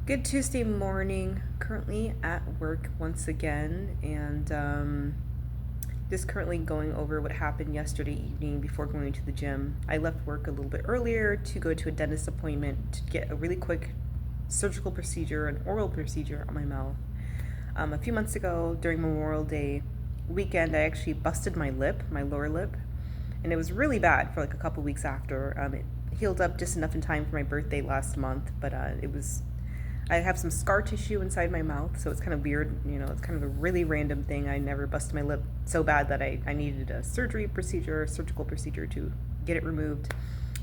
Good Tuesday morning. Currently at work once again, and just currently going over what happened yesterday evening before going to the gym. I left work a little bit earlier to go to a dentist appointment to get a really quick surgical procedure, an oral procedure on my mouth. A few months ago, during Memorial Day weekend, I actually busted my lip, my lower lip, and it was really bad for like a couple weeks after. It healed up just enough in time for my birthday last month, but it was I have some scar tissue inside my mouth, so it's kind of weird. It's kind of a really random thing. I never busted my lip so bad that I needed a surgical procedure to get it removed.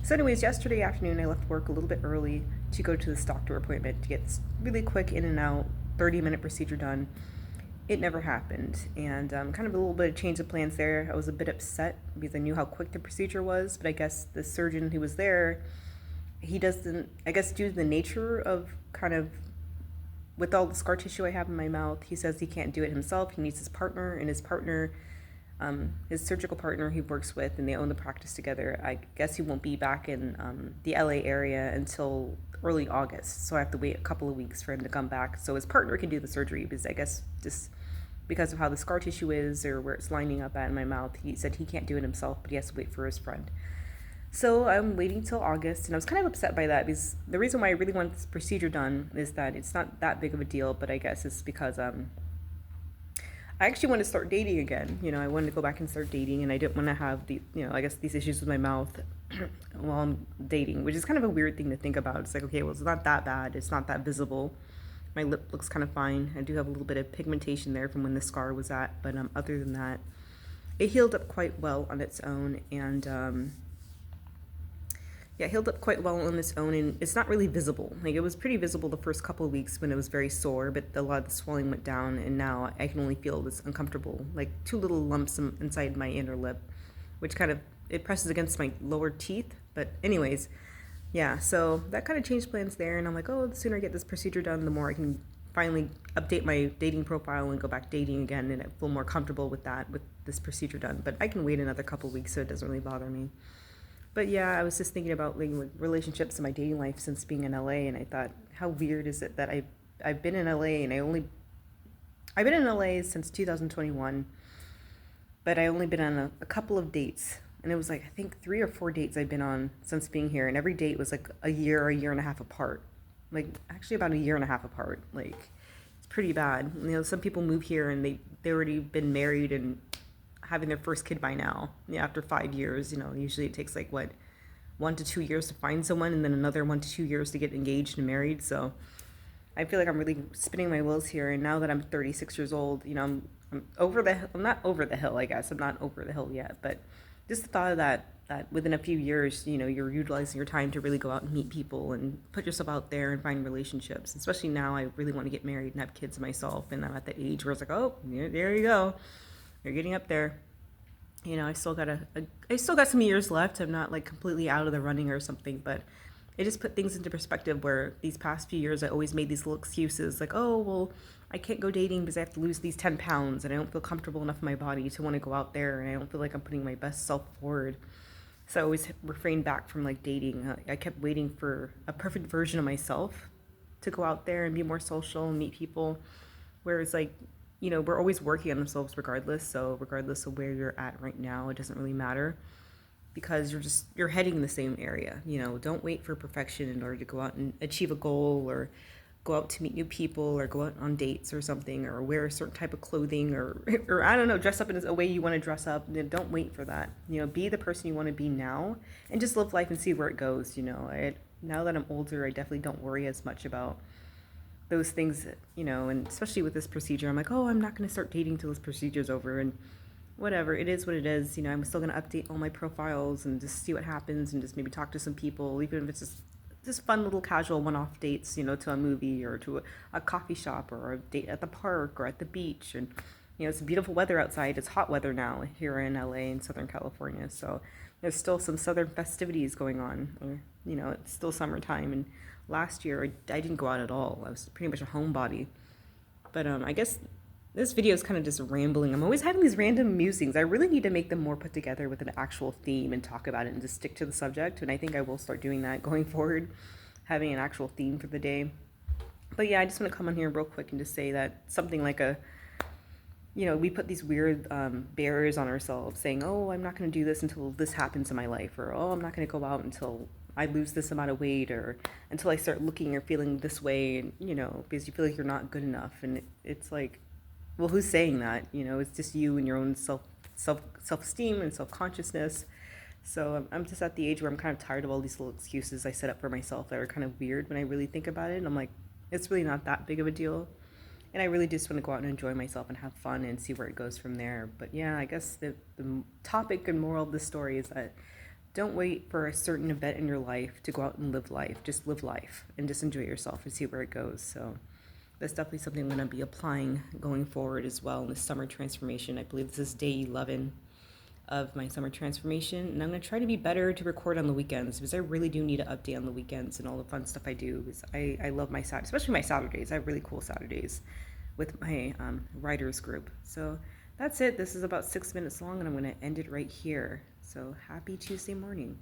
So, anyways, yesterday afternoon I left work a little bit early to go to this doctor appointment to get this really quick in and out 30-minute procedure done. It never happened, and kind of a little bit of change of plans there. I was a bit upset because I knew how quick the procedure was, but I guess the surgeon who was there, he doesn't, I guess due to the nature of kind of with all the scar tissue I have in my mouth, he says he can't do it himself. He needs his partner, and his surgical partner he works with, and they own the practice together. I guess he won't be back in the LA area until early August, so I have to wait a couple of weeks for him to come back so his partner can do the surgery, because I guess just because of how the scar tissue is or where it's lining up at in my mouth, he said he can't do it himself, but he has to wait for his friend. So I'm waiting till August, and I was kind of upset by that because the reason why I really want this procedure done is that it's not that big of a deal, but I guess it's because I actually want to start dating again. I wanted to go back and start dating, and I didn't want to have I guess these issues with my mouth while I'm dating, which is kind of a weird thing to think about. It's like, okay, well, it's not that bad. It's not that visible. My lip looks kind of fine. I do have a little bit of pigmentation there from when the scar was at, but other than that, it healed up quite well on its own, and yeah, it healed up quite well on its own, and it's not really visible. Like, it was pretty visible the first couple of weeks when it was very sore, but a lot of the swelling went down, and now I can only feel this uncomfortable, like two little lumps inside my inner lip, which kind of, it presses against my lower teeth. But anyways, yeah, so that kind of changed plans there, and I'm like, oh, the sooner I get this procedure done, the more I can finally update my dating profile and go back dating again, and I feel more comfortable with that, with this procedure done. But I can wait another couple weeks, so it doesn't really bother me. But yeah, I was just thinking about like relationships in my dating life since being in LA, and I thought, how weird is it that I've been in LA, and I've been in LA since 2021, but I only been on a couple of dates, and it was like I think 3 or 4 dates I've been on since being here, and every date was like a year and a half apart, like actually about a year and a half apart. Like, it's pretty bad. Some people move here and they already been married and having their first kid by now. Yeah, after 5 years, usually it takes like what, 1 to 2 years to find someone, and then another 1 to 2 years to get engaged and married. So I feel like I'm really spinning my wheels here. And now that I'm 36 years old, I'm not over the hill. I guess I'm not over the hill yet, but just the thought of that within a few years, you're utilizing your time to really go out and meet people and put yourself out there and find relationships. Especially now, I really want to get married and have kids myself, and I'm at that age where it's like, oh, there you go, you're getting up there. I still got some years left. I'm not like completely out of the running or something, but it just put things into perspective where these past few years I always made these little excuses like, oh, well, I can't go dating because I have to lose these 10 pounds and I don't feel comfortable enough in my body to want to go out there, and I don't feel like I'm putting my best self forward. So I always refrained back from like dating. I kept waiting for a perfect version of myself to go out there and be more social and meet people. Whereas, like, we're always working on themselves regardless. So regardless of where you're at right now, it doesn't really matter because you're heading in the same area. Don't wait for perfection in order to go out and achieve a goal, or go out to meet new people, or go out on dates or something, or wear a certain type of clothing, or I don't know, dress up in a way you want to dress up. Don't wait for that. Be the person you want to be now, and just live life and see where it goes. Now that I'm older, I definitely don't worry as much about those things, and especially with this procedure, I'm like, oh, I'm not going to start dating till this procedure's over, and whatever, it is what it is. I'm still going to update all my profiles and just see what happens, and just maybe talk to some people, even if it's just fun little casual one-off dates, to a movie or to a coffee shop, or a date at the park or at the beach. And it's beautiful weather outside. It's hot weather now here in LA and Southern California, so there's still some southern festivities going on. Or, it's still summertime, and last year I didn't go out at all. I was pretty much a homebody. But I guess this video is kind of just rambling. I'm always having these random musings. I really need to make them more put together with an actual theme and talk about it and just stick to the subject. And I think I will start doing that going forward, having an actual theme for the day. But yeah, I just want to come on here real quick and just say that something like we put these weird barriers on ourselves saying, oh, I'm not going to do this until this happens in my life, or oh, I'm not going to go out until I lose this amount of weight, or until I start looking or feeling this way, and because you feel like you're not good enough. And it's like, well, who's saying that? It's just you and your own self-esteem and self-consciousness. So I'm just at the age where I'm kind of tired of all these little excuses I set up for myself that are kind of weird when I really think about it. And I'm like, it's really not that big of a deal. And I really just want to go out and enjoy myself and have fun and see where it goes from there. But yeah, I guess the topic and moral of the story is that don't wait for a certain event in your life to go out and live life. Just live life and just enjoy yourself and see where it goes. So that's definitely something I'm going to be applying going forward as well in the summer transformation. I believe this is day 11 of my summer transformation, and I'm going to try to be better to record on the weekends, because I really do need to update on the weekends and all the fun stuff I do, because I love my Saturdays, especially my Saturdays. I have really cool Saturdays with my writers group. So that's it. This is about 6 minutes long, and I'm going to end it right here. So happy Tuesday morning.